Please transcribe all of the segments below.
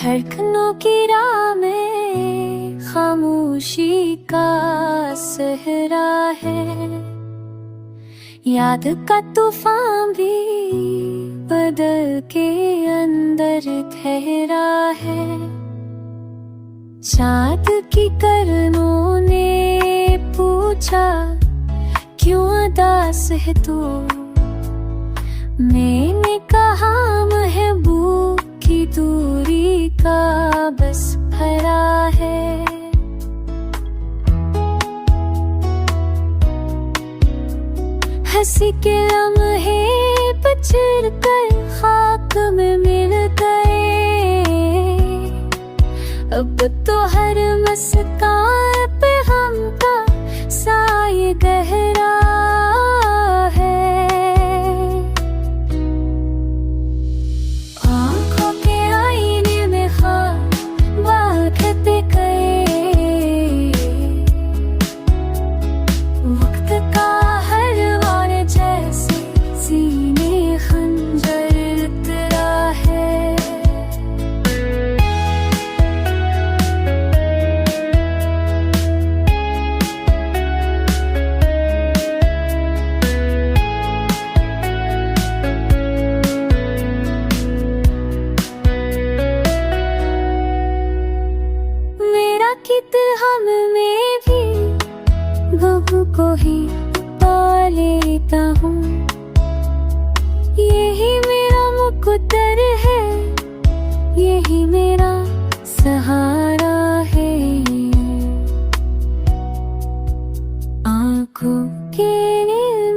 धड़कनों की राह में खामोशी का सहरा है। याद का तूफान भी बदल के अंदर ठहरा है। चाँद की किरणों ने पूछा, क्यों उदास है तू? मैंने कहा, महबूब की दूरी का बस भरा है। हंसी के लम्हे बिछड़ कर खाक में मिल गए। अब तो हर मुस्कान पे हमका साए गहरा है। आँखों के आईने में ख्वाब बहते गए। वक्त का हर वार जैसे सीने खंजर उतरा है। कित हम में भी गम को ही पा लेता हूँ। यही मेरा मुकद्दर है, यही मेरा सहारा है। आँखों के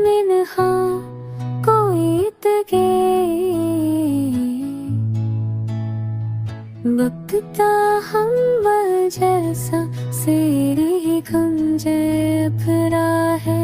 मिनहा कोई तगे वक्त हम जैसा सेरे खंजर भरा है।